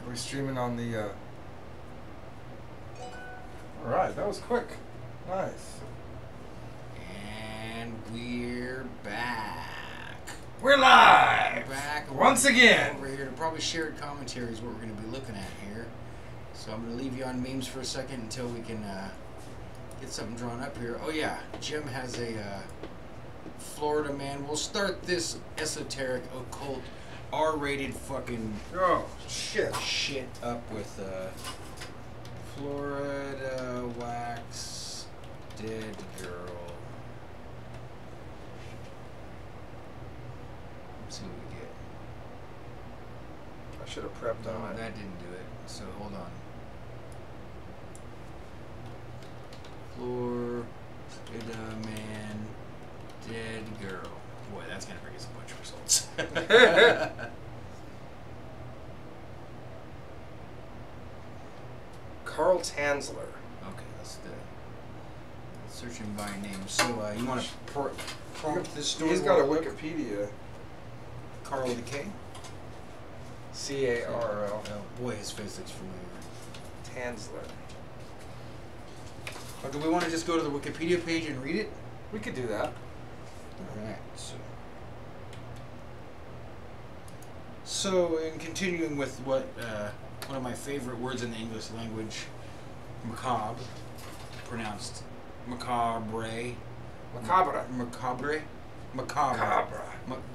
Are we streaming on the... Alright, that was quick. Nice. And we're back. We're live! We're back. Once again. We're here to probably shared commentary is what we're going to be looking at here. So I'm going to leave you on memes for a second until we can get something drawn up here. Oh yeah, Jim has a Florida man. We'll start this esoteric, occult, R-rated fucking shit up with Florida wax dead girl. Let's see what we get. I should have prepped on it. That didn't do it. So hold on. Florida man, dead girl. Boy, that's gonna bring us a bunch of results. Carl Tanzler. Okay, that's the searching by name. So you want to prompt this story? He's got a Wikipedia. Carl the K. C-A-R-L. Oh boy, his face looks familiar. Tanzler. Or do we want to just go to the Wikipedia page and read it? We could do that. Alright, so in continuing with what one of my favorite words in the English language, macabre, pronounced macabre. Macabre. Macabre. Macabre.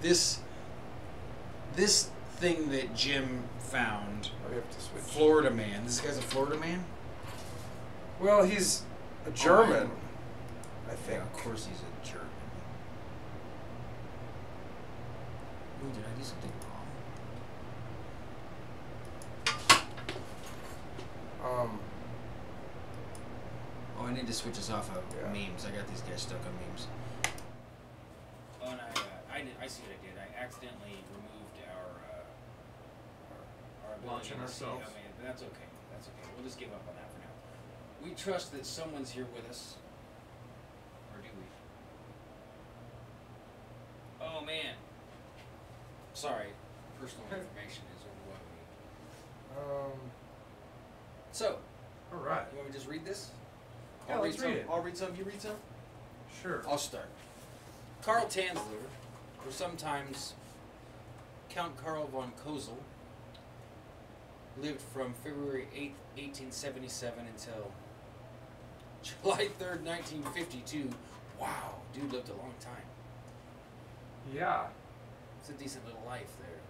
This thing that Jim found, We have to switch. Florida man. This guy's a Florida man? Well, he's a German, I think. Yeah, of course he's a German. Ooh, did I do something wrong? Oh, I need to switch us off of memes. I got these guys stuck on memes. Oh, and I see what I did. I accidentally removed our ability Launching to ourselves. see. I mean, that's okay. That's okay. We'll just give up on that for now. We trust that someone's here with us. Or do we? Oh, man. Sorry. Personal information is overwhelming. So, All right. you want me to just read this? Yeah, let's read it. I'll read some, you read some? Sure. I'll start. Karl Tanzler, or sometimes Count Karl von Kozel, lived from February 8th, 1877 until July 3rd, 1952. Wow, dude lived a long time. Yeah. It's a decent little life there.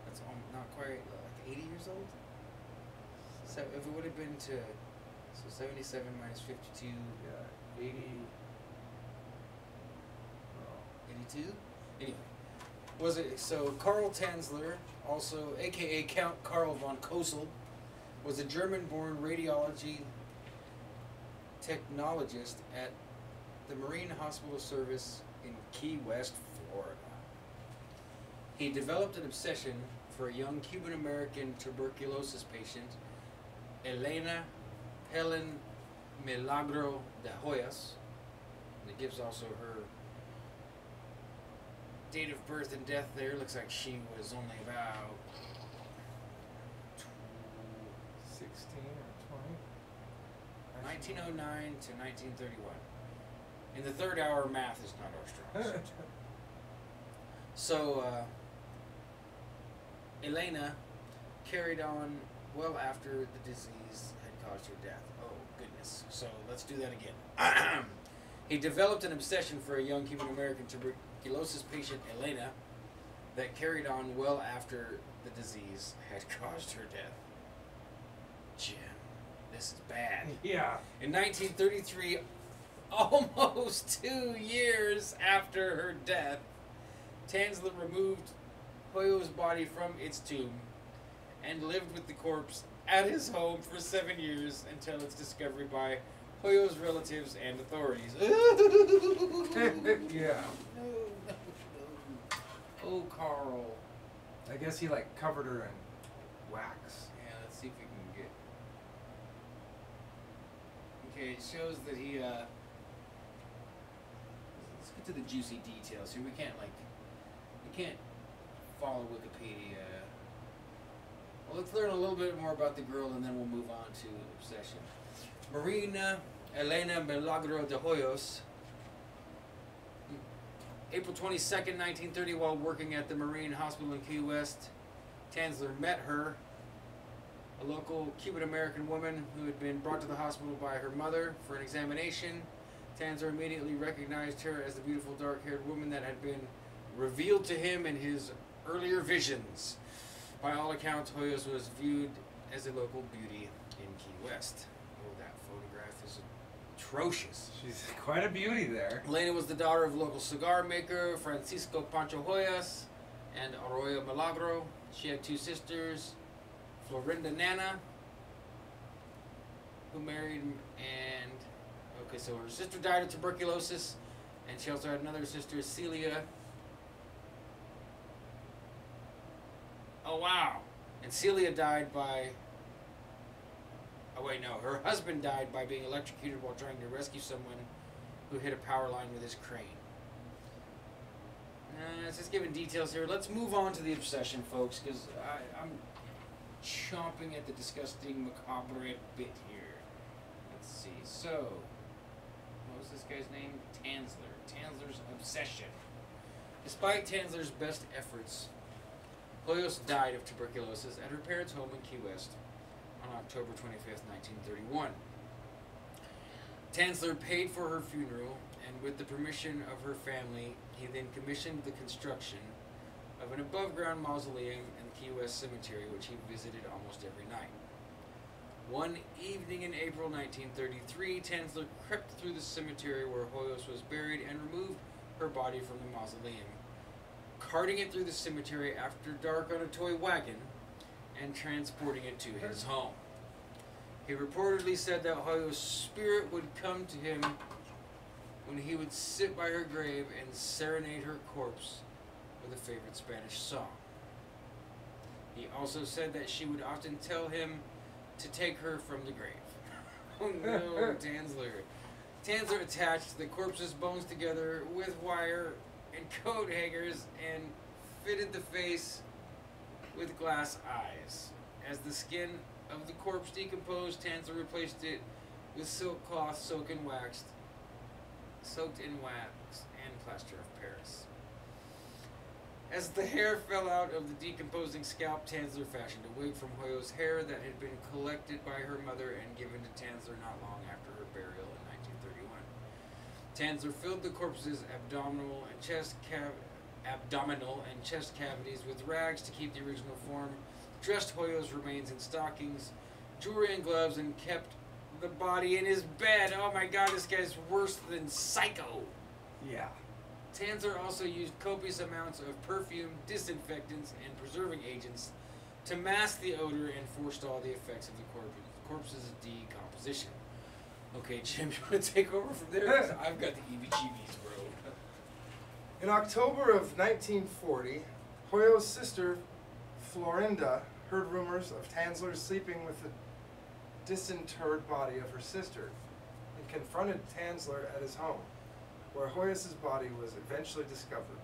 That's not quite, like 80 years old? So if it would have been to, so 77 minus 52. Yeah. 80. 82? Anyway. Was it, so Karl Tanzler, also aka Count Karl von Kozel, was a German-born radiology technologist at the Marine Hospital Service in Key West, Florida. He developed an obsession for a young Cuban-American tuberculosis patient, Elena Helen Milagro de Hoyos. And it gives also her date of birth and death there. Looks like she was only about 16 or 20? 1909 to 1931. In the third hour, math is not our strong suit. So, Elena carried on well after the disease had caused her death. Oh, goodness. So, let's do that again. He developed an obsession for a young Cuban-American tuberculosis patient, Elena, that carried on well after the disease had caused her death. Jim, this is bad. Yeah. In 1933, almost 2 years after her death, Tanzler removed Hoyo's body from its tomb and lived with the corpse at his home for 7 years until its discovery by Hoyo's relatives and authorities. Yeah. No. Oh, Carl. I guess he like covered her in wax. Yeah, let's see if we can get. Okay, it shows that he. Let's get to the juicy details here. We can't follow Wikipedia. Well, let's learn a little bit more about the girl, and then we'll move on to obsession. Marina Elena Milagro de Hoyos. April 22nd, 1930, while working at the Marine Hospital in Key West, Tanzler met her, a local Cuban-American woman who had been brought to the hospital by her mother for an examination. Tanzler immediately recognized her as the beautiful dark-haired woman that had been revealed to him in his earlier visions. By all accounts, Hoyos was viewed as a local beauty in Key West. Oh, that photograph is atrocious. She's quite a beauty there. Elena was the daughter of local cigar maker Francisco Pancho Hoyos and Arroyo Milagro. She had two sisters, Florinda Nana, who married, and okay, so her sister died of tuberculosis, and she also had another sister, Celia. Oh wow! And Celia died by. Oh wait, no, her husband died by being electrocuted while trying to rescue someone who hit a power line with his crane. It's just giving details here. Let's move on to the obsession, folks, because I'm chomping at the disgusting macabre bit here. Let's see. So, what was this guy's name? Tanzler. Tanzler's obsession. Despite Tanzler's best efforts, Hoyos died of tuberculosis at her parents' home in Key West on October 25th, 1931. Tanzler paid for her funeral, and with the permission of her family, he then commissioned the construction of an above-ground mausoleum in the Key West Cemetery, which he visited almost every night. One evening in April 1933, Tanzler crept through the cemetery where Hoyos was buried and removed her body from the mausoleum, carting it through the cemetery after dark on a toy wagon and transporting it to his home. He reportedly said that Hoyos' spirit would come to him when he would sit by her grave and serenade her corpse with a favorite Spanish song. He also said that she would often tell him to take her from the grave. Oh no, Tanzler. Tanzler attached the corpse's bones together with wire and coat hangers and fitted the face with glass eyes. As the skin of the corpse decomposed, Tanzler replaced it with silk cloth soaked in wax and plaster of Paris. As the hair fell out of the decomposing scalp, Tanzler fashioned a wig from Hoyos' hair that had been collected by her mother and given to Tanzler not long after her burial in 1931. Tanzler filled the corpse's abdominal and chest cavities with rags to keep the original form, dressed Hoyos' remains in stockings, jewelry, and gloves, and kept the body in his bed. Oh my god, this guy's worse than psycho. Yeah. Tanzler also used copious amounts of perfume, disinfectants, and preserving agents to mask the odor and forestall the effects of the corpse's decomposition. Okay, Jim, you want to take over from there? 'Cause I've got the EBGBs, bro. In October of 1940, Hoyos' sister, Florinda, heard rumors of Tanzler sleeping with the disinterred body of her sister and confronted Tanzler at his home, where Hoyos' body was eventually discovered.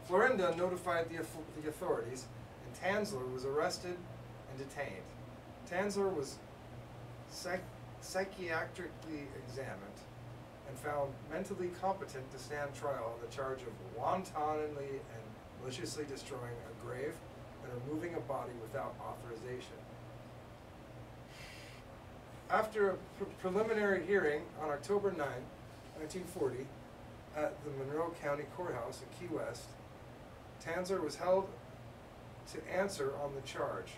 Florinda notified the authorities, and Tanzler was arrested and detained. Tanzler was psychiatrically examined and found mentally competent to stand trial on the charge of wantonly and maliciously destroying a grave and removing a body without authorization. After a preliminary hearing on October 9, 1940, at the Monroe County Courthouse in Key West, Tanzler was held to answer on the charge.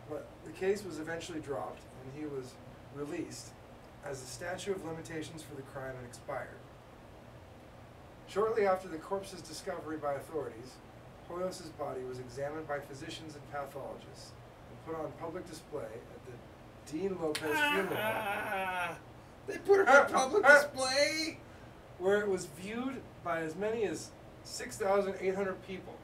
But the case was eventually dropped, and he was released as the statute of limitations for the crime had expired. Shortly after the corpse's discovery by authorities, Hoyos' body was examined by physicians and pathologists and put on public display at the Dean Lopez funeral home. They put her on public display? Where it was viewed by as many as 6,800 people.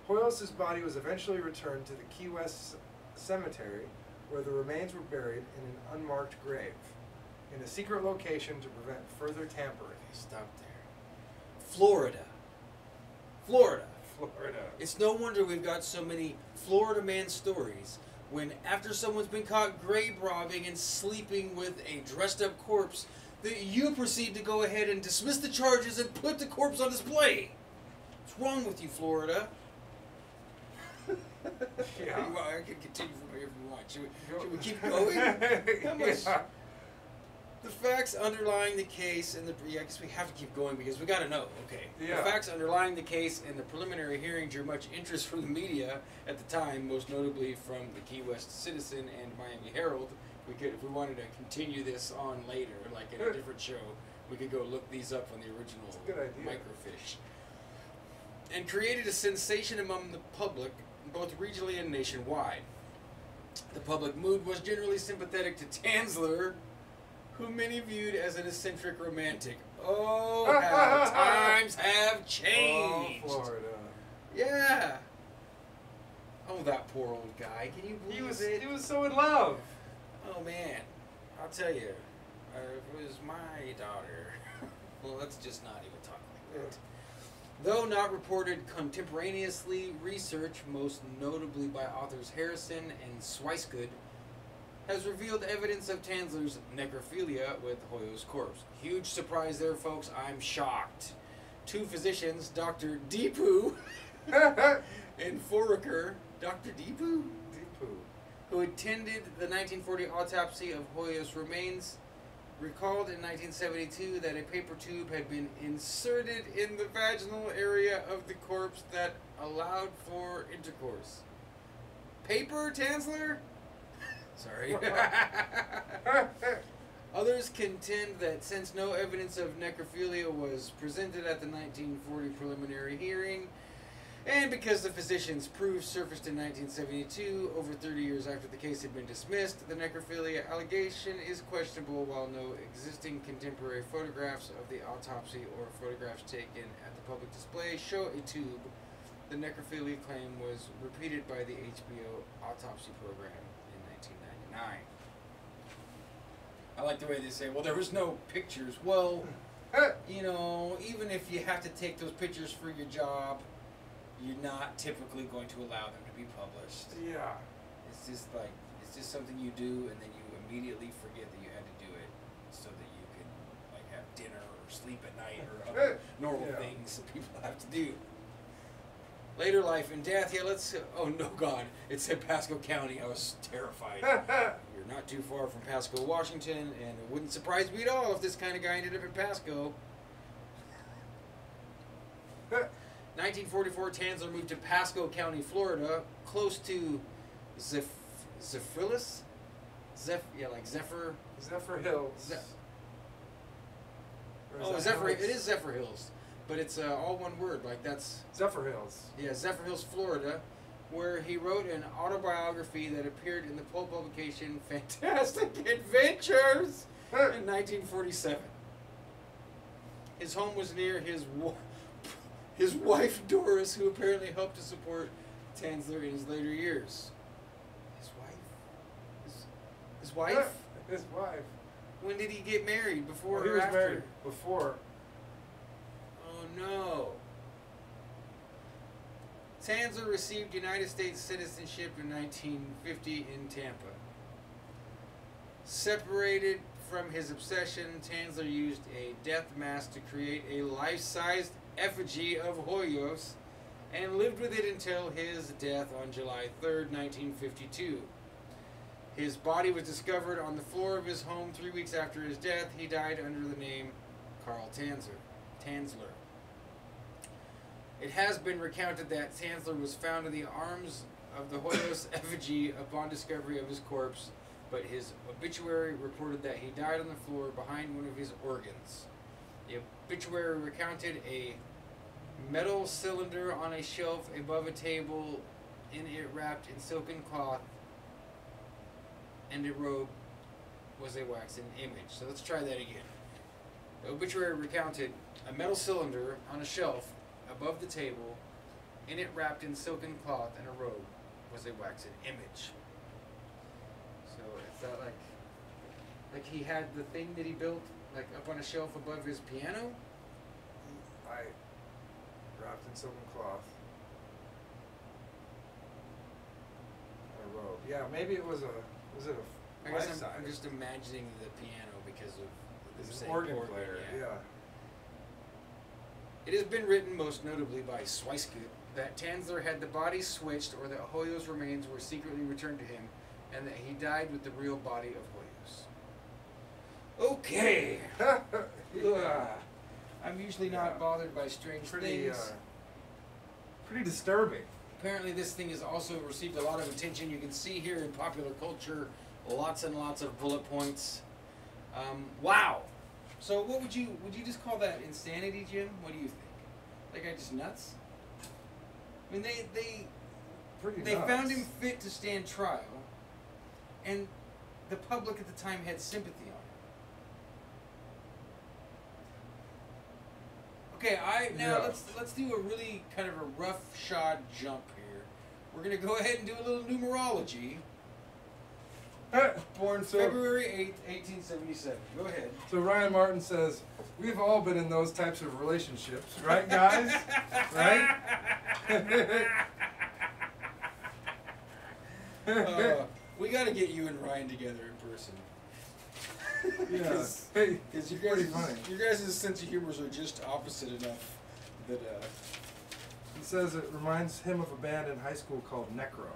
Hoyos' body was eventually returned to the Key West Cemetery, where the remains were buried in an unmarked grave, in a secret location to prevent further tampering. Stop there. Florida. Florida. Florida. It's no wonder we've got so many Florida man stories when after someone's been caught grave robbing and sleeping with a dressed up corpse, that you proceed to go ahead and dismiss the charges and put the corpse on display. What's wrong with you, Florida? Yeah. Well, I can continue from here if you want. Should we keep going? How much? Yeah. The facts underlying the case and the I guess we have to keep going because we got to know. Okay. Yeah. The facts underlying the case and the preliminary hearing drew much interest from the media at the time, most notably from the Key West Citizen and Miami Herald. We could, if we wanted to continue this on later, like in a different show, we could go look these up on the original That's a good idea. microfiche. And created a sensation among the public, both regionally and nationwide. The public mood was generally sympathetic to Tanzler, who many viewed as an eccentric romantic. Oh, how times have changed. Oh, Florida. Yeah. Oh, that poor old guy. Can you believe it? He was so in love. Oh, man. I'll tell you, if it was my daughter, well, let's just not even talk like that. Though not reported contemporaneously, research, most notably by authors Harrison and Swicegood, has revealed evidence of Tanzler's necrophilia with Hoyo's corpse. Huge surprise there, folks. I'm shocked. Two physicians, Dr. Deepu and Foraker, Dr. Deepu, who attended the 1940 autopsy of Hoyo's remains, recalled in 1972 that a paper tube had been inserted in the vaginal area of the corpse that allowed for intercourse. Paper, Tanzler? Sorry. Others contend that since no evidence of necrophilia was presented at the 1940 preliminary hearing, and because the physician's proof surfaced in 1972, over 30 years after the case had been dismissed, the necrophilia allegation is questionable, while no existing contemporary photographs of the autopsy or photographs taken at the public display show a tube. The necrophilia claim was repeated by the HBO autopsy program in 1999. I like the way they say, well, there was no pictures. Well, you know, even if you have to take those pictures for your job, you're not typically going to allow them to be published. Yeah. It's just like, it's just something you do and then you immediately forget that you had to do it so that you could like have dinner or sleep at night or other normal things that people have to do. Later life and death, yeah, let's, oh no God, it said Pasco County. I was terrified. You're not too far from Pasco, Washington, and it wouldn't surprise me at all if this kind of guy ended up in Pasco. 1944, Tanzler moved to Pasco County, Florida, close to Zephyrillus? Like Zephyr. Zephyr Hills. Zephyr. It is Zephyr Hills, but it's all one word. Like that's Zephyr Hills. Yeah, Zephyr Hills, Florida, where he wrote an autobiography that appeared in the pulp publication Fantastic Adventures in 1947. His home was near his wife Doris, who apparently helped to support Tanzler in his later years. His wife? His wife? His wife. When did he get married? Before He or was after? married before. Oh no. Tanzler received United States citizenship in 1950 in Tampa. Separated from his obsession, Tanzler used a death mask to create a life-sized effigy of Hoyos and lived with it until his death on July 3rd, 1952. His body was discovered on the floor of his home 3 weeks after his death. He died under the name Carl Tanzler. It has been recounted that Tanzler was found in the arms of the Hoyos effigy upon discovery of his corpse, but his obituary reported that he died on the floor behind one of his organs. The obituary recounted a metal cylinder on a shelf above a table, in it wrapped in silken cloth, and a robe was a waxen image. So let's try that again. The obituary recounted a metal cylinder on a shelf above the table, in it wrapped in silken cloth, and a robe was a waxen image. So is that like he had the thing that he built like up on a shelf above his piano? wrapped in silken cloth. And a robe. Yeah, maybe it was it a I guess life size? I'm just imagining the piano because of them He's saying an organ player, yeah. It has been written most notably by Swiske that Tanzler had the body switched or that Hoyo's remains were secretly returned to him and that he died with the real body of Hoyo's. Okay. Yeah. I'm usually not bothered by strange Pretty, things. pretty disturbing. Apparently this thing has also received a lot of attention. You can see here in popular culture lots and lots of bullet points. Wow. So what would you just call that insanity, Jim? What do you think? That guy just nuts? I mean, they Nuts. found him fit to stand trial, and the public at the time had sympathy on him. Okay, Yeah. let's do a really kind of a roughshod jump here. We're gonna go ahead and do a little numerology. Born February 8th, 1877. Go ahead. So Ryan Martin says, we've all been in those types of relationships, right, guys? Right? We got to get you and Ryan together in person. Yeah. Hey, Because you pretty guys, funny. your guys' sense of humors are just opposite enough that. He says it reminds him of a band in high school called Necro.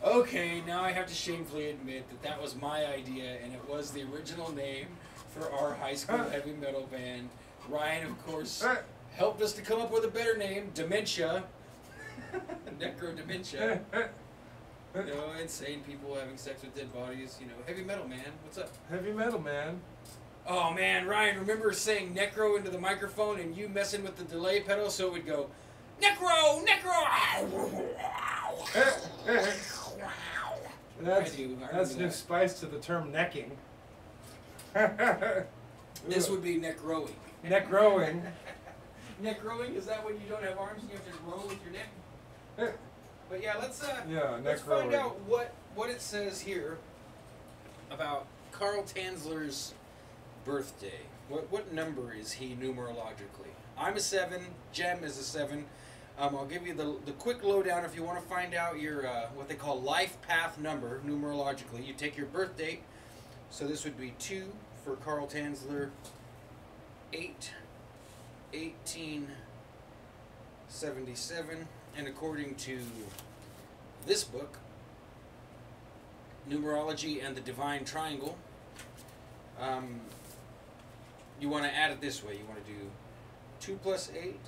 Okay, now I have to shamefully admit that that was my idea, and it was the original name for our high school heavy metal band. Ryan, of course, helped us to come up with a better name, Dementia. Necro Dementia. You know, insane people having sex with dead bodies. You know, heavy metal, man. What's up? Heavy metal, man. Oh, man, Ryan, remember saying Necro into the microphone and you messing with the delay pedal so it would go, Necro! Necro! That's I remember new that. spice to the term necking. This would be necroing. Necroing. Necroing? Is that when you don't have arms and you have to row with your neck? But yeah, let's Necroing. find out what it says here about Carl Tanzler's birthday. What number is he numerologically? I'm a 7. Jem is a 7. I'll give you the quick lowdown if you want to find out your what they call life path number numerologically. You take your birth date. So this would be 2 for Carl Tanzler. 8, 1877, and according to this book, Numerology and the Divine Triangle, you want to add it this way. You want to do 2 plus 8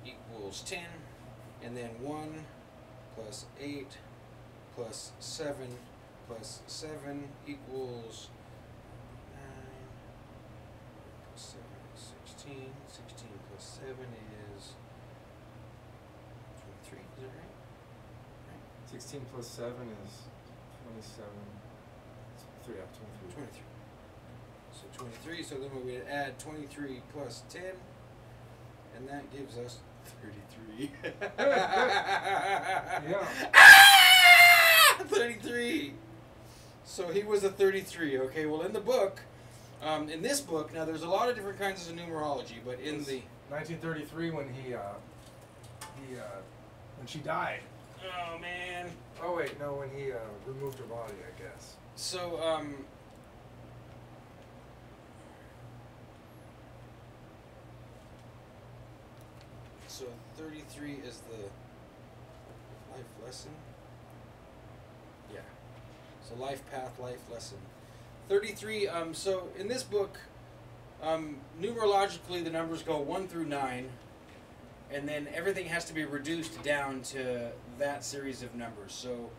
equals 10, and then 1 plus 8 plus 7 plus 7 equals 9 plus 7 is 16. 16 plus 7 is 23. Is that right? 16 plus 7 is 27. 23. 23. So 23. So then we would add 23 plus 10, and that gives us 33. Yeah. 33. So he was a 33. Okay. Well, in the book, in this book, now there's a lot of different kinds of numerology, but in the 1933 when when she died. oh man. Oh wait, no, when he removed her body, I guess. So so 33 is the life lesson. Yeah. So life path, life lesson. 33. So in this book, numerologically the numbers go 1 through 9, and then everything has to be reduced down to that series of numbers. So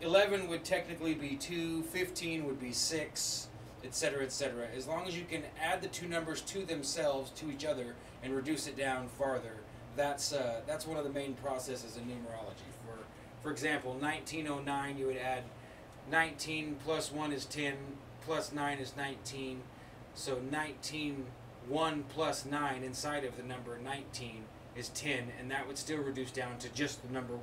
11 would technically be 2, 15 would be 6, etc., etc. As long as you can add the two numbers to themselves, to each other, and reduce it down farther, that's one of the main processes in numerology. For example, 1909, you would add 19 plus 1 is 10, plus 9 is 19. So 19, 1 plus 9 inside of the number 19 is 10, and that would still reduce down to just the number 1.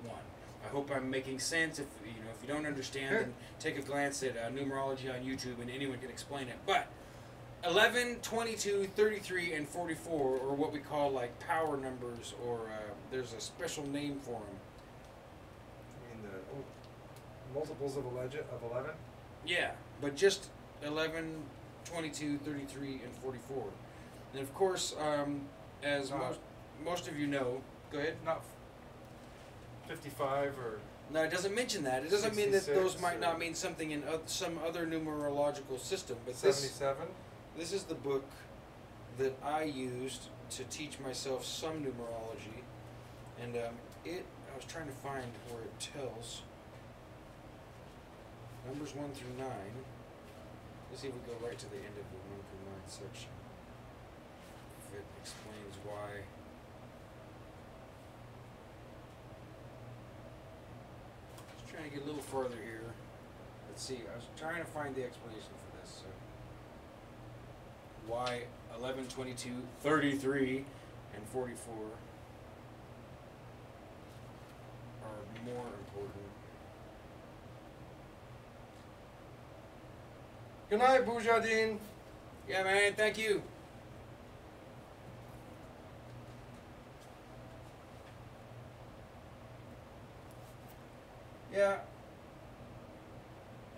I hope I'm making sense. If you don't understand, then take a glance at numerology on YouTube, and anyone can explain it. But 11, 22, 33, and 44, or what we call like power numbers, or there's a special name for them. I mean the multiples of 11? Yeah, but just 11, 22, 33, and 44. And of course, as most of you know, go ahead. Not 55 or... No, it doesn't mention that. It doesn't mean that those might or not mean something in some other numerological system. But 77? This is the book that I used to teach myself some numerology. And I was trying to find where it tells numbers 1 through 9. Let's see if we go right to the end of the 1 through 9 section. If it explains why. Just trying to get a little further here. Let's see. I was trying to find the explanation for this. So why 11, 22, 33, and 44 are more important. Good night, Boujardin. Yeah, man, thank you. Yeah,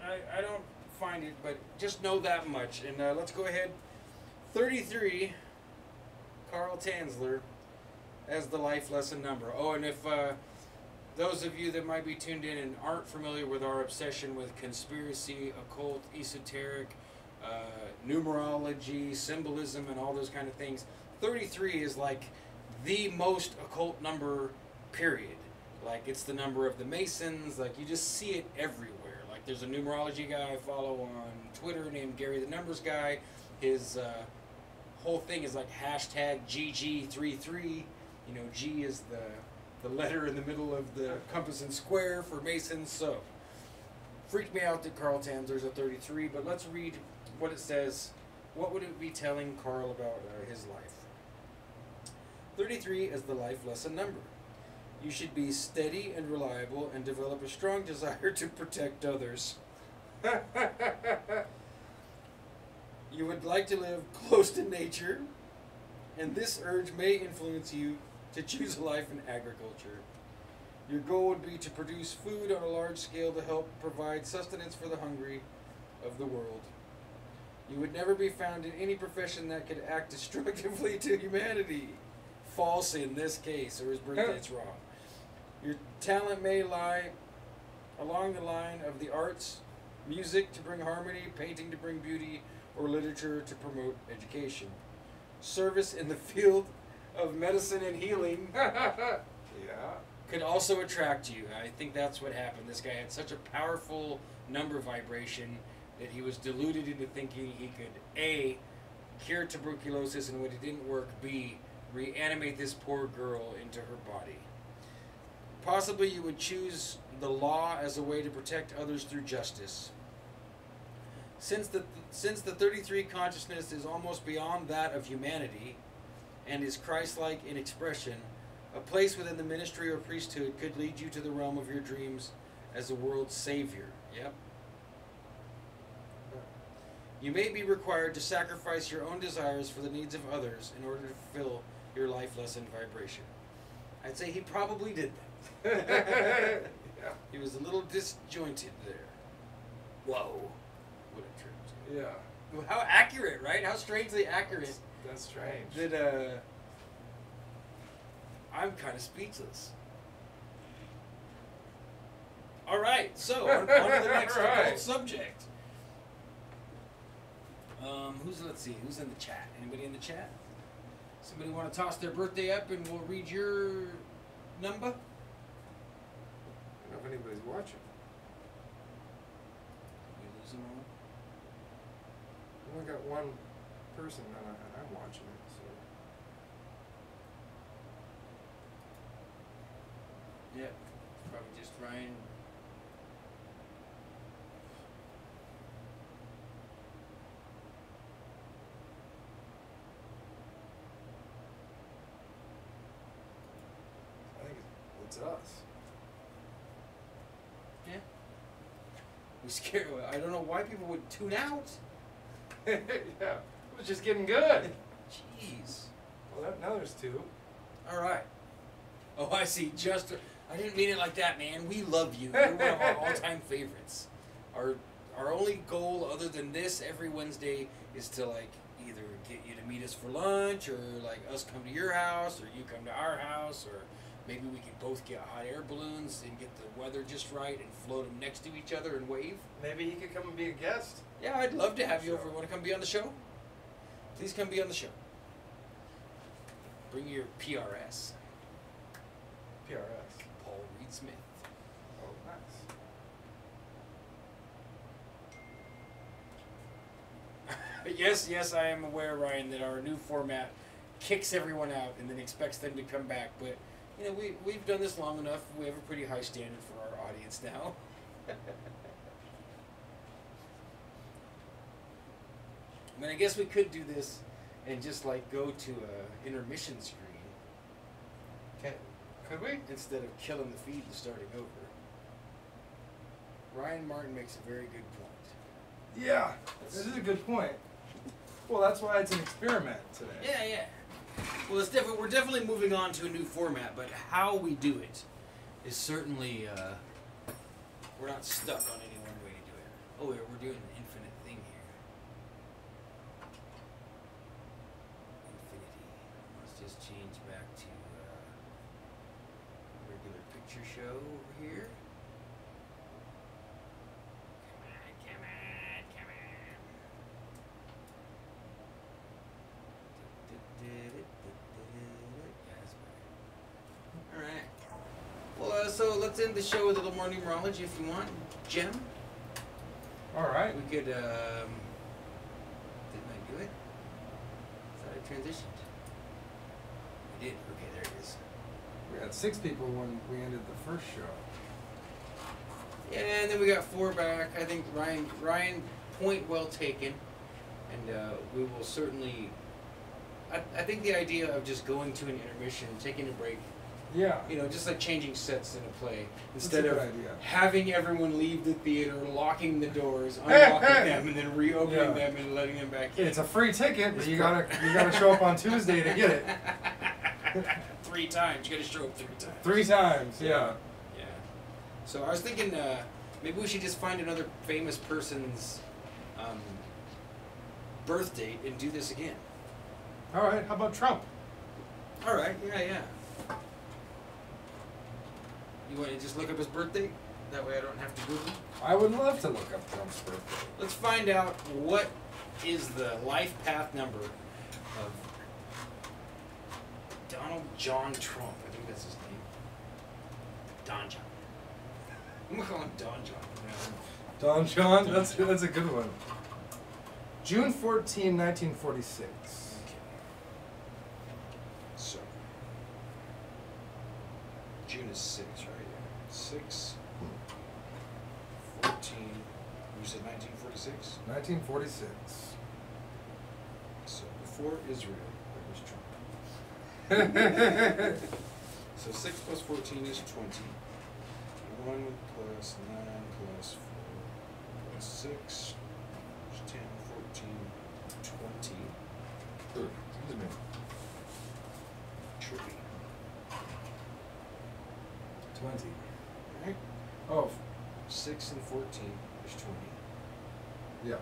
I don't find it, but just know that much. And let's go ahead. 33, Carl Tanzler, as the life lesson number. Oh, and if those of you that might be tuned in and aren't familiar with our obsession with conspiracy, occult, esoteric, numerology, symbolism, and all those kind of things, 33 is like the most occult number, period. Like, it's the number of the Masons. Like, you just see it everywhere. Like, there's a numerology guy I follow on Twitter named Gary the Numbers Guy. His whole thing is like hashtag GG33. You know, G is the letter in the middle of the compass and square for Masons. So, freaked me out that Carl Tanzler's a 33, but let's read what it says. What would it be telling Carl about his life? 33 is the life lesson number. You should be steady and reliable and develop a strong desire to protect others. You would like to live close to nature, and this urge may influence you to choose a life in agriculture. Your goal would be to produce food on a large scale to help provide sustenance for the hungry of the world. You would never be found in any profession that could act destructively to humanity. False in this case, or his birthday's wrong. Your talent may lie along the line of the arts, music to bring harmony, painting to bring beauty, or literature to promote education. Service in the field of medicine and healing could also attract you. I think that's what happened. This guy had such a powerful number vibration that he was deluded into thinking he could A, cure tuberculosis, and when it didn't work, B, reanimate this poor girl into her body. Possibly you would choose the law as a way to protect others through justice. Since the 33 consciousness is almost beyond that of humanity and is Christ-like in expression, a place within the ministry or priesthood could lead you to the realm of your dreams as the world's savior. Yep. You may be required to sacrifice your own desires for the needs of others in order to fulfill your life lesson vibration. I'd say he probably did that. Yeah. He was a little disjointed there. Whoa. What a trip. Yeah. How accurate, right? How strangely accurate. That's strange. That, I'm kind of speechless. All right, so on to the next occult subject. Let's see, who's in the chat? Anybody in the chat? Somebody want to toss their birthday up and we'll read your number? I don't know if anybody's watching. We lose them all? We only got one person and I'm watching it, so. Yeah, probably just Ryan. I think it's us. Yeah. We scared. I don't know why people would tune out. Yeah. It was just getting good. Jeez. Well, now there's two. All right. Oh, I see. Just I didn't mean it like that, man. We love you. You're one of our all-time favorites. Our only goal, other than this, every Wednesday is to like either get you to meet us for lunch, or like us come to your house, or you come to our house, or maybe we can both get hot air balloons and get the weather just right and float them next to each other and wave. Maybe he could come and be a guest. Yeah, I'd love to have you over. Want to come be on the show? Please come be on the show. Bring your PRS. PRS. Paul Reed Smith. Oh, nice. Yes, I am aware, Ryan, that our new format kicks everyone out and then expects them to come back. But you know, we've done this long enough. We have a pretty high standard for our audience now. I mean, I guess we could do this and just like go to a intermission screen. Could we? Instead of killing the feed and starting over. Ryan Martin makes a very good point. Yeah, this is a good point. Well, that's why it's an experiment today. Yeah. Well, we're definitely moving on to a new format, but how we do it is certainly we're not stuck on any one way to do it. Oh, yeah, we're doing an infinite thing here. Infinity. Let's just change back to regular picture show over here. Come on. Alright. Well, so let's end the show with a little more numerology if you want. Gem? Alright. We could, didn't I do it? Thought I transitioned. We did. Okay, there it is. We had 6 people when we ended the first show. Yeah, and then we got 4 back. I think Ryan, point well taken. And we will certainly... I think the idea of just going to an intermission, taking a break, Yeah. you know, just like changing sets in a play, That's instead a good of idea. having everyone leave the theater, locking the doors, unlocking them, and then reopening Yeah. them and letting them back in. It's a free ticket, but you gotta show up on Tuesday to get it. 3 times. You gotta show up 3 times. 3 times, yeah. Yeah. So I was thinking maybe we should just find another famous person's birth date and do this again. Alright, how about Trump? All right. Yeah. You want to just look up his birthday? That way I don't have to Google. I would love to look up Trump's birthday. Let's find out what is the life path number of Donald John Trump. I think that's his name. Don John. I'm gonna call him Don John from now on. Don John? That's a good one. June 14, 1946. Okay. So June is 6, right? 6, 14. You said 1946. 1946. So before Israel, there was Trump. So 6 plus 14 is 20. 1 plus 9 plus 4 plus 6 is 10, 14, 20. Excuse me. Trippy. 20. Alright. Oh, 6 and 14 is 20. yeah. 1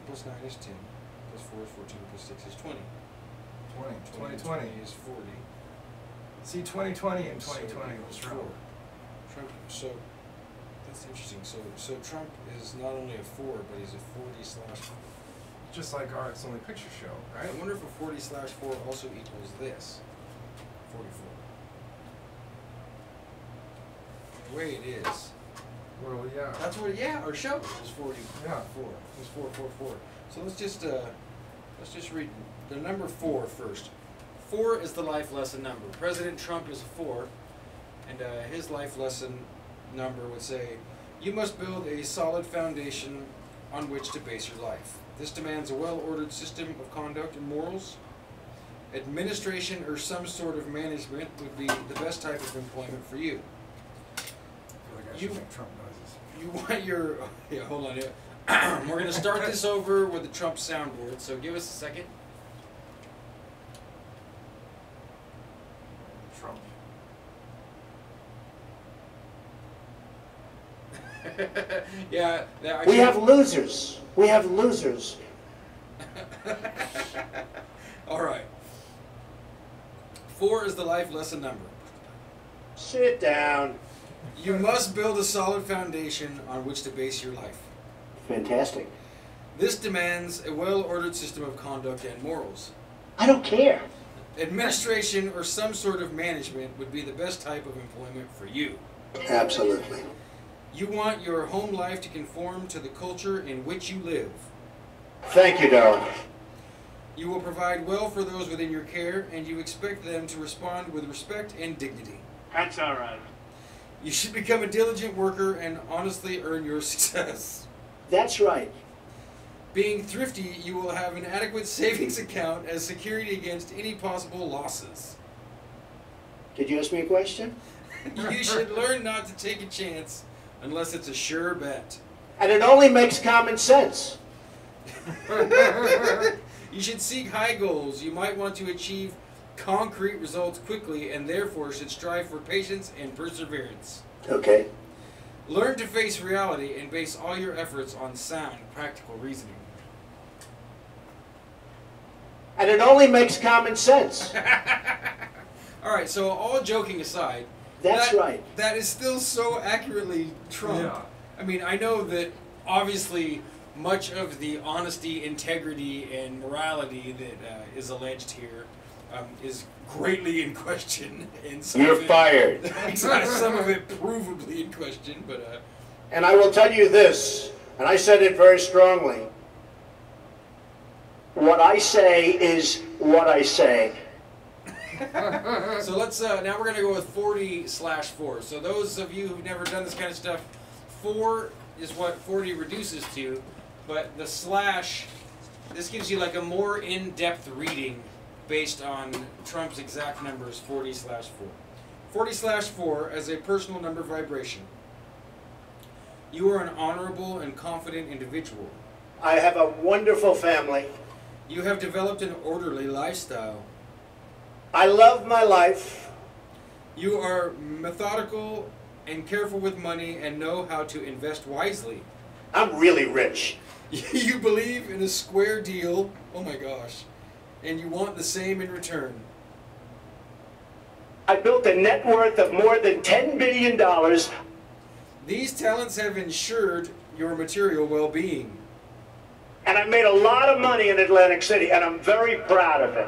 plus 9 is 10. Plus 4 is 14. Plus 6 is 20. 20. 20 is 40. See, 2020 and So 2020 was equals Trump. 4. Trump. So that's interesting. So Trump is not only a 4, but he's a 40/4. Just like our It's Only Picture Show, right? I wonder if a 40/4 also equals this. 44. The way it is. Well, yeah. That's what. Yeah, our show was 44. Yeah. It was 444. So let's just read the number 4 first. 4 is the life lesson number. President Trump is a 4, and his life lesson number would say, "You must build a solid foundation on which to base your life. This demands a well-ordered system of conduct and morals. Administration or some sort of management would be the best type of employment for you. I feel like I You- should make Trump noises. You want your hold on. We're going to start this over with the Trump soundboard, so give us a second. Trump. Yeah. We have losers. We have losers. All right. 4 is the life lesson number. Sit down. You must build a solid foundation on which to base your life. Fantastic. This demands a well-ordered system of conduct and morals. I don't care. Administration or some sort of management would be the best type of employment for you. Absolutely. You want your home life to conform to the culture in which you live. Thank you, darling. You will provide well for those within your care, and you expect them to respond with respect and dignity. That's all right. You should become a diligent worker and honestly earn your success. That's right. Being thrifty, you will have an adequate savings account as security against any possible losses. Did you ask me a question? You should learn not to take a chance unless it's a sure bet. And it only makes common sense. You should seek high goals. You might want to achieve concrete results quickly and therefore should strive for patience and perseverance. Okay. Learn to face reality and base all your efforts on sound, practical reasoning. And it only makes common sense. All right, so all joking aside, That's right. That is still so accurately Trump. Yeah. I mean, I know that obviously much of the honesty, integrity, and morality that is alleged here is greatly in question. And You're fired. Some of it provably in question, but... And I will tell you this, and I said it very strongly. What I say is what I say. So let's, now we're going to go with 40/4. So those of you who've never done this kind of stuff, 4 is what 40 reduces to, but the slash, this gives you like a more in-depth reading based on Trump's exact numbers, 40/4. 40/4 as a personal number vibration. You are an honorable and confident individual. I have a wonderful family. You have developed an orderly lifestyle. I love my life. You are methodical and careful with money and know how to invest wisely. I'm really rich. You believe in a square deal, oh my gosh, and you want the same in return. I built a net worth of more than $10 billion. These talents have ensured your material well-being. And I made a lot of money in Atlantic City, and I'm very proud of it.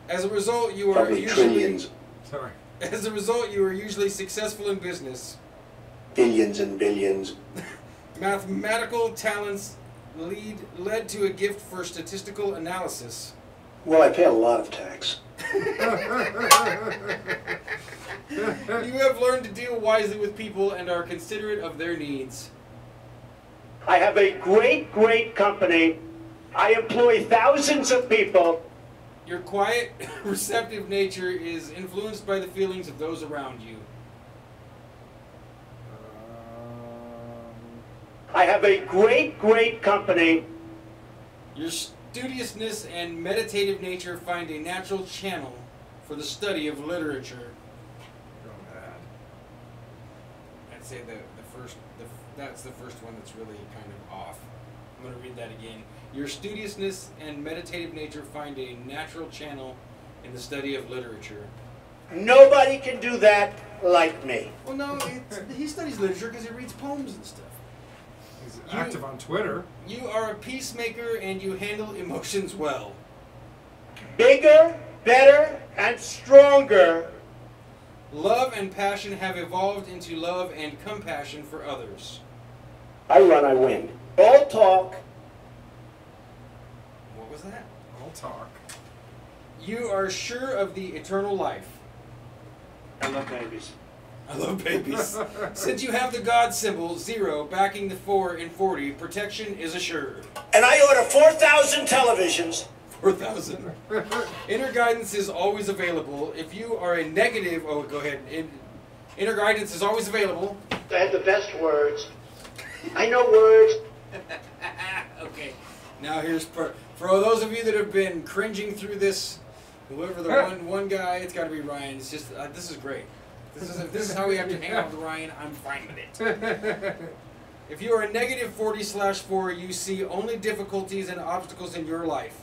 As a result, you are Probably usually trillions. Sorry. As a result, you are usually successful in business. Billions and billions. Mathematical talents led to a gift for statistical analysis. Well, I pay a lot of tax. You have learned to deal wisely with people and are considerate of their needs. I have a great, great company. I employ thousands of people. Your quiet, receptive nature is influenced by the feelings of those around you. I have a great, great company. Your studiousness and meditative nature find a natural channel for the study of literature. Going bad. I'd say that's the first one that's really kind of off. I'm going to read that again. Your studiousness and meditative nature find a natural channel in the study of literature. Nobody can do that like me. Well, no, he studies literature because he reads poems and stuff. He's active on Twitter. You are a peacemaker and you handle emotions well. Bigger, better, and stronger. Love and passion have evolved into love and compassion for others. I run, I win. All talk. What was that? I'll talk. You are sure of the eternal life. I love babies. I love babies. Since you have the God symbol, 0, backing the 4 in 40, protection is assured. And I order 4,000 televisions. 4,000. Inner guidance is always available. If you are a negative... Oh, go ahead. Inner guidance is always available. I have the best words. I know words. Okay, now here's for those of you that have been cringing through this, whoever the one guy, it's got to be Ryan. It's just this is great. If this is how we have to hang out with Ryan, I'm fine with it. If you are a negative 40/4, you see only difficulties and obstacles in your life.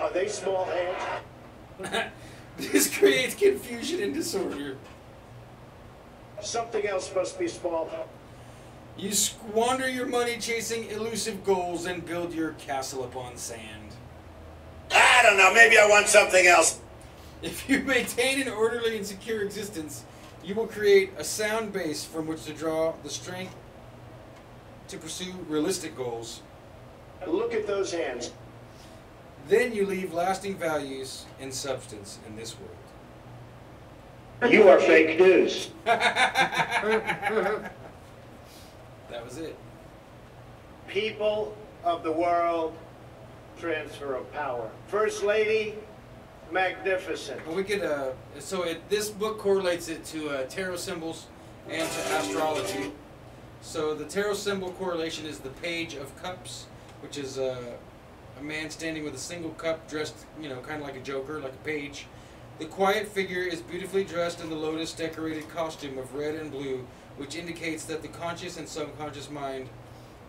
Are they small hands? This creates confusion and disorder. Something else must be small. You squander your money chasing elusive goals and build your castle upon sand. I don't know, maybe I want something else. If you maintain an orderly and secure existence, you will create a sound base from which to draw the strength to pursue realistic goals. Look at those hands. Then you leave lasting values and substance in this world. You are fake news. That was it. People of the world, transfer of power. First Lady, magnificent. And we could, this book correlates it to tarot symbols and to astrology. So the tarot symbol correlation is the Page of Cups, which is a man standing with a single cup dressed, kind of like a joker, like a page. The quiet figure is beautifully dressed in the lotus decorated costume of red and blue, which indicates that the conscious and subconscious mind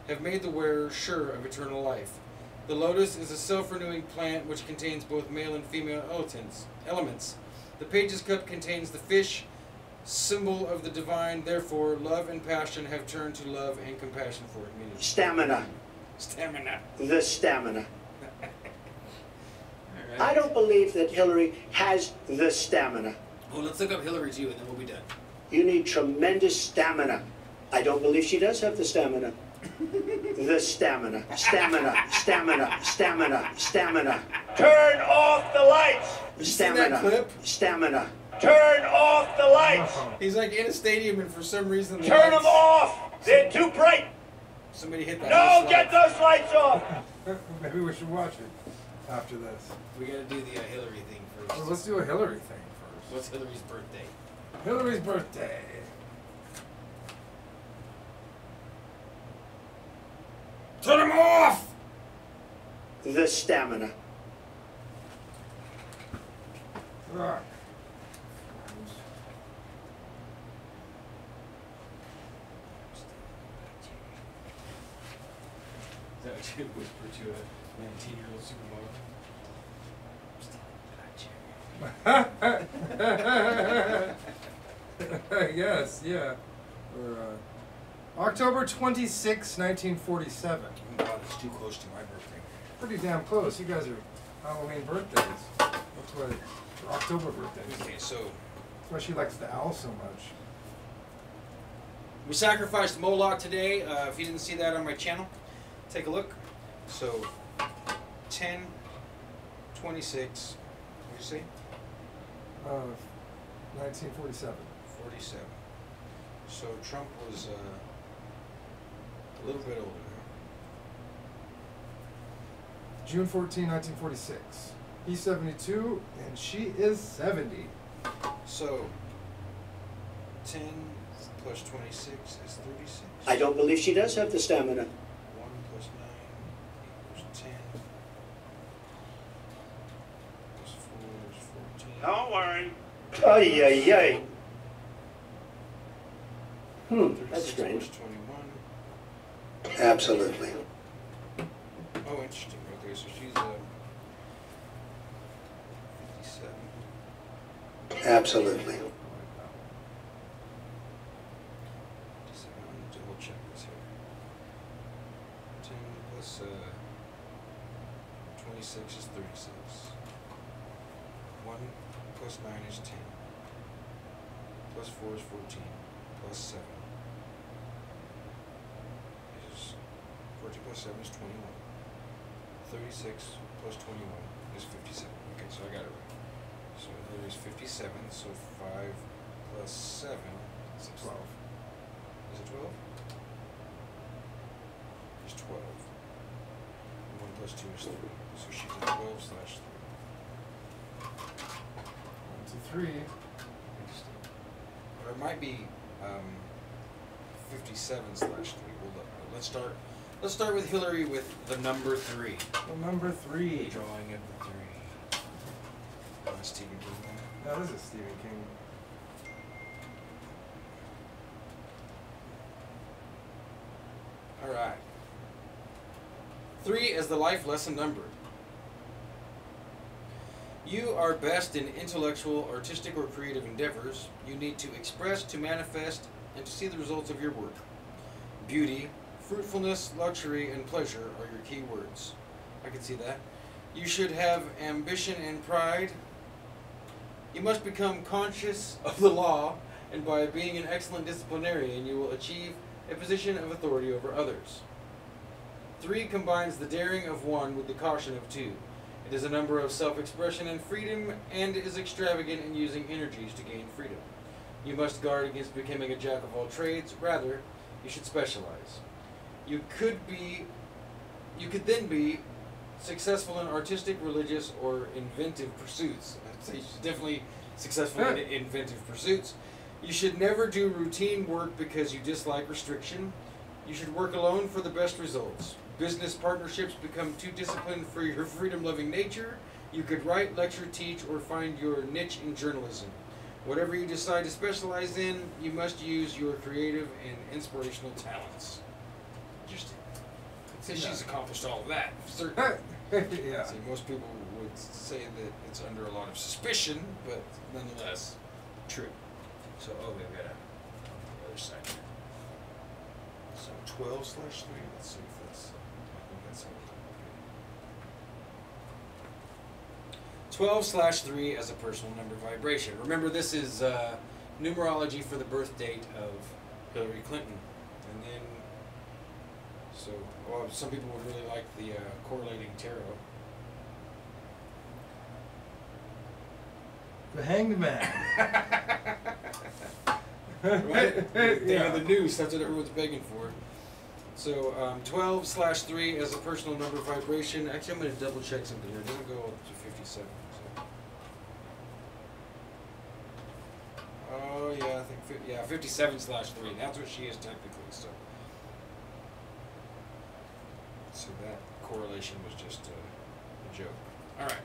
have made the wearer sure of eternal life. The lotus is a self-renewing plant which contains both male and female elements. The Page's cup contains the fish, symbol of the divine. Therefore, love and passion have turned to love and compassion for humanity. Stamina. Stamina. The stamina. All right. I don't believe that Hillary has the stamina. Well, let's look up Hillary too, and then we'll be done. You need tremendous stamina. I don't believe she does have the stamina. The stamina. Stamina. Stamina. Stamina. Stamina. Turn off the lights! You seen that clip? Stamina. Turn off the lights! He's like in a stadium, and for some reason, the Turn them lights- off! They're too bright! Somebody hit that. No, house get light. those lights off! Maybe we should watch it after this. We gotta do the Hillary thing first. Well, let's do a Hillary thing first. What's Hillary's birthday? Hillary's birthday. Turn them off! The stamina. Ah. Is that what you whisper to a 19-year-old supermodel? Yes, yeah. Or, October 26, 1947. Oh God, it's too close to my birthday. Pretty damn close. You guys are Halloween birthdays. That's why, or October birthdays. Okay, so That's why she likes the owl so much. we sacrificed Moloch today. If you didn't see that on my channel, take a look. So 10, 26. What did you say? 1947. 47. So Trump was a little bit older. June 14, 1946. He's 72 and she is 70. So 10 plus 26 is 36. I don't believe she does have the stamina. 1 plus 9 equals 10. Plus 4 is 14. Don't worry. Ay, ay, ay. That's 36 strange. plus 21. Absolutely. Oh, interesting. Okay, so she's 57. Absolutely. 57. I'm gonna double check this here. 10 plus 26 is 36. 1 plus 9 is 10. Plus 4 is 14. Plus 7 is 14 plus 7 is 21. 36 plus 21 is 57. Okay, so I got it right. So there is 57, so 5 plus 7 It's 12. is it 12? It's 12. And 1 plus 2 is 3. So she's at 12/3. 1, 2, 3. Interesting. Or it might be 57/3. We'll look. Let's start with Hillary with the number 3. Well, number 3. The drawing of the 3. Oh, Stephen King. That is a Stephen King. All right. 3 as the life lesson number. You are best in intellectual, artistic, or creative endeavors. You need to express, to manifest, and to see the results of your work. Beauty, fruitfulness, luxury, and pleasure are your key words. I can see that. You should have ambition and pride. You must become conscious of the law, and by being an excellent disciplinarian, you will achieve a position of authority over others. 3 combines the daring of 1 with the caution of 2. It is a number of self-expression and freedom, and is extravagant in using energies to gain freedom. You must guard against becoming a jack of all trades. Rather, you should specialize. You could then be successful in artistic, religious, or inventive pursuits. I'd say she's definitely successful in inventive pursuits. You should never do routine work because you dislike restriction. You should work alone for the best results. Business partnerships become too disciplined for your freedom-loving nature. You could write, lecture, teach, or find your niche in journalism. Whatever you decide to specialize in, you must use your creative and inspirational talents. Interesting. Since she's accomplished all of that, certainly. Yeah. See, most people would say that it's under a lot of suspicion, but nonetheless, true. So, we've got the other side here. So 12/3. Let's see if that's. I think that's 12/3 as a personal number vibration. Remember, this is numerology for the birth date of Hillary Clinton, and then. So, well, some people would really like the correlating tarot. The Hanged Man. Right? Day Yeah. of the news, that's what everyone's begging for. So, 12/3 as a personal number vibration. Actually, I'm going to double check something here. Don't go up to 57. So. Oh, yeah, I think, 57/3. That's what she is technically, so. So that correlation was just a joke. Alright.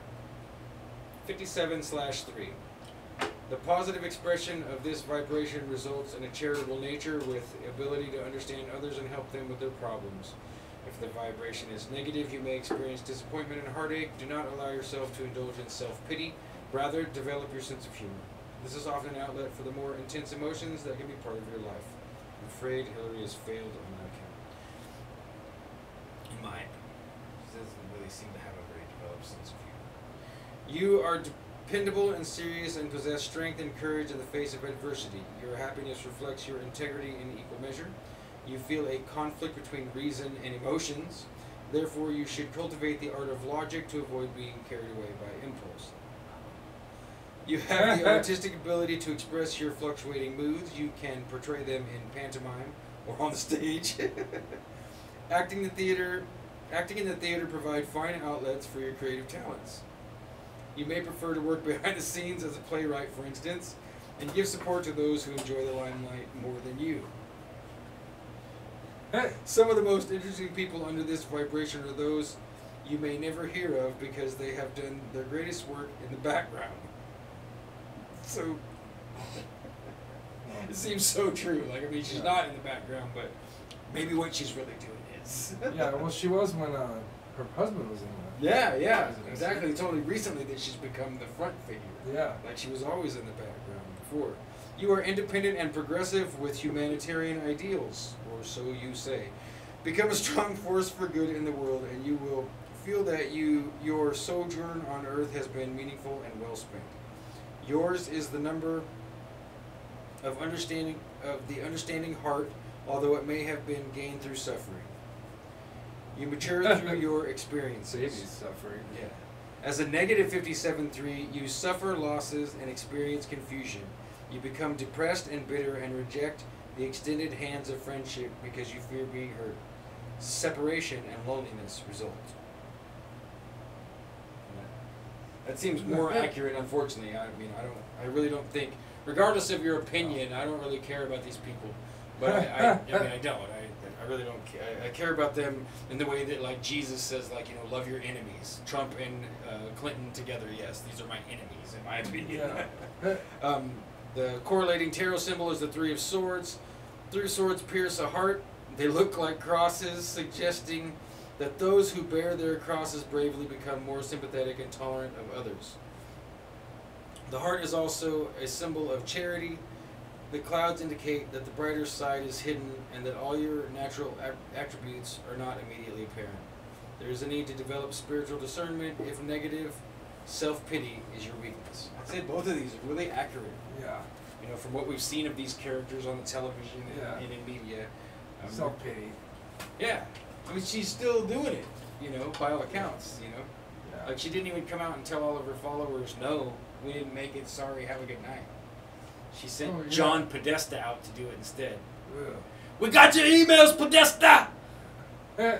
57/3. The positive expression of this vibration results in a charitable nature with the ability to understand others and help them with their problems. If the vibration is negative, you may experience disappointment and heartache. Do not allow yourself to indulge in self-pity. Rather, develop your sense of humor. This is often an outlet for the more intense emotions that can be part of your life. I'm afraid Hillary has failed on that account. You might. She doesn't really seem to have a very developed sense of humor. You are dependable and serious and possess strength and courage in the face of adversity. Your happiness reflects your integrity in equal measure. You feel a conflict between reason and emotions. Therefore, you should cultivate the art of logic to avoid being carried away by impulse. You have the artistic ability to express your fluctuating moods. You can portray them in pantomime or on the stage. Acting in the theater provide fine outlets for your creative talents. You may prefer to work behind the scenes as a playwright, for instance, and give support to those who enjoy the limelight more than you. Some of the most interesting people under this vibration are those you may never hear of because they have done their greatest work in the background. So, it seems so true. Like, I mean, she's not in the background, but maybe what she's really doing is. Yeah, well, she was when her husband was in that. Yeah, exactly. It's only recently that she's become the front figure. Yeah. Like she was always in the background before. You are independent and progressive with humanitarian ideals, or so you say. Become a strong force for good in the world, and you will feel that your sojourn on earth has been meaningful and well spent. Yours is the number of the understanding heart, although it may have been gained through suffering. You mature through your experiences. Baby's suffering. Yeah. As a negative 57/3, you suffer losses and experience confusion. You become depressed and bitter and reject the extended hands of friendship because you fear being hurt. Separation and loneliness result. That seems more accurate, unfortunately. I mean, I really don't think, regardless of your opinion, I don't really care about these people But I mean, I don't. I really don't care. I care about them in the way that, like, Jesus says, like, you know, love your enemies. Trump and Clinton together, yes, these are my enemies, in my opinion. Yeah. The correlating tarot symbol is the Three of Swords. Three swords pierce a heart. They look like crosses, suggesting that those who bear their crosses bravely become more sympathetic and tolerant of others. The heart is also a symbol of charity. The clouds indicate that the brighter side is hidden and that all your natural attributes are not immediately apparent. There is a need to develop spiritual discernment. If negative, self-pity is your weakness. I'd say both of these are really accurate. Yeah. You know, from what we've seen of these characters on the television and in media. Self-pity. Yeah. I mean, she's still doing it, you know, by all accounts, you know. Yeah. Like, she didn't even come out and tell all of her followers, no, we didn't make it, sorry, have a good night. She sent John Podesta out to do it instead. Ugh. We got your emails, Podesta! All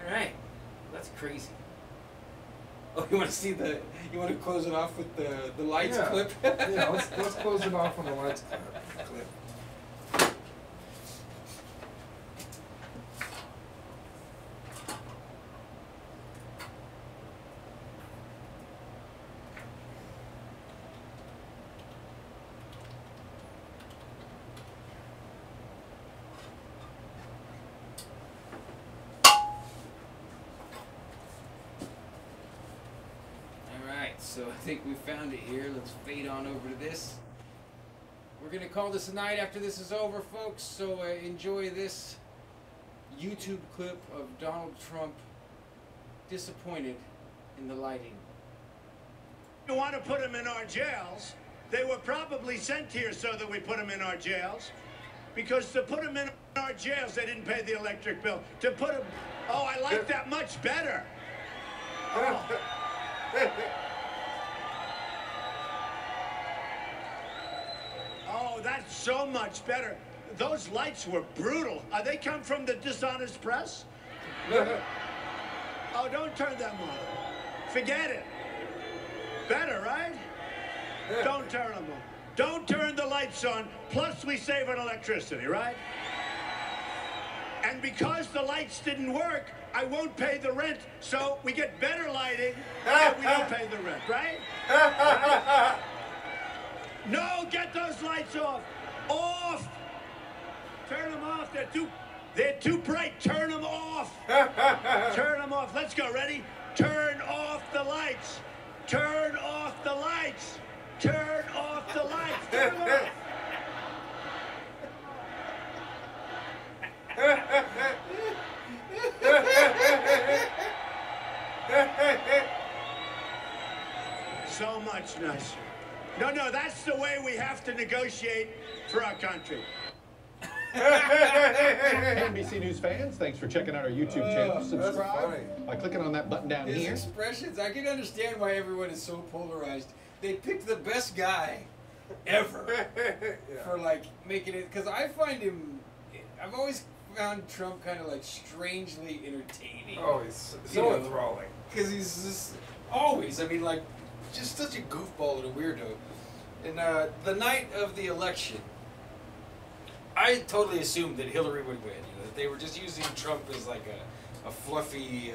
right. That's crazy. Oh, you want to see you want to close it off with the lights clip? Yeah, let's close it off on the lights clip. So I think we found it here. Let's fade on over to this. We're going to call this a night after this is over, folks. So enjoy this YouTube clip of Donald Trump disappointed in the lighting. You want to put them in our jails? They were probably sent here so that we put them in our jails. Because to put them in our jails, they didn't pay the electric bill. To put them... Oh, I like that much better. Oh. Oh, that's so much better. Those lights were brutal. They come from the dishonest press? Oh, don't turn them on. Forget it. Better, right? Don't turn them on. Don't turn the lights on, plus we save on electricity, right? And because the lights didn't work, I won't pay the rent, so we get better lighting, and we don't pay the rent, right? Right? No, get those lights off. Off. Turn them off. They're too bright. Turn them off. Turn them off. Let's go. Ready? Turn off the lights. Turn off the lights. Turn off the lights. Turn them off. So much nicer. No, that's the way we have to negotiate for our country. NBC News fans, thanks for checking out our YouTube channel. Subscribe by clicking on that button down His here. expressions, I can understand why everyone is so polarized. They picked the best guy ever for, like, making it, because I find him, I've always found Trump kind of, like, strangely entertaining. Oh, he's so enthralling. Because he's just always, I mean, like, just such a goofball and a weirdo. And the night of the election, I totally assumed that Hillary would win. You know, that they were just using Trump as like a fluffy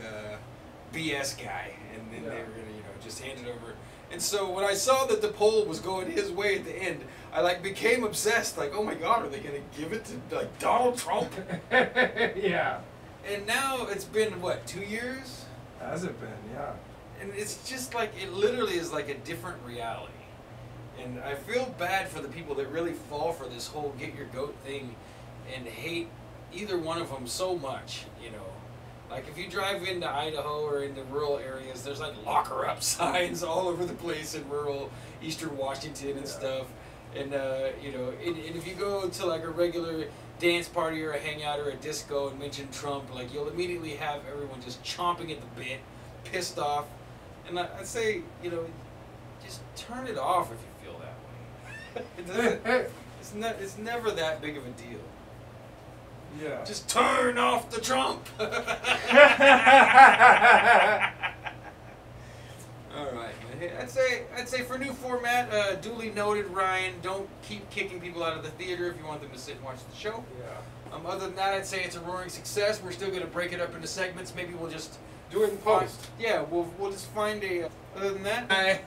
BS guy, and then they were gonna, you know, just hand it over. And so when I saw that the poll was going his way at the end, I like became obsessed. Like, oh my God, are they gonna give it to like Donald Trump? Yeah. And now it's been what, 2 years? Has it been? Yeah. And it's just like, it literally is like a different reality. And I feel bad for the people that really fall for this whole get your goat thing and hate either one of them so much, you know. Like if you drive into Idaho or into rural areas, there's like locker up signs all over the place in rural eastern Washington and stuff. And, you know, and if you go to like a regular dance party or a hangout or a disco and mention Trump, like you'll immediately have everyone just chomping at the bit, pissed off. And I'd say, you know, just turn it off if you feel that way. It's never that big of a deal. Yeah. Just turn off the Trump. All right, man. Hey. I'd say for new format, duly noted, Ryan. Don't keep kicking people out of the theater if you want them to sit and watch the show. Yeah. Other than that, I'd say it's a roaring success. We're still gonna break it up into segments. Maybe we'll just Do it in post. Yeah, we'll just find a. Other than that,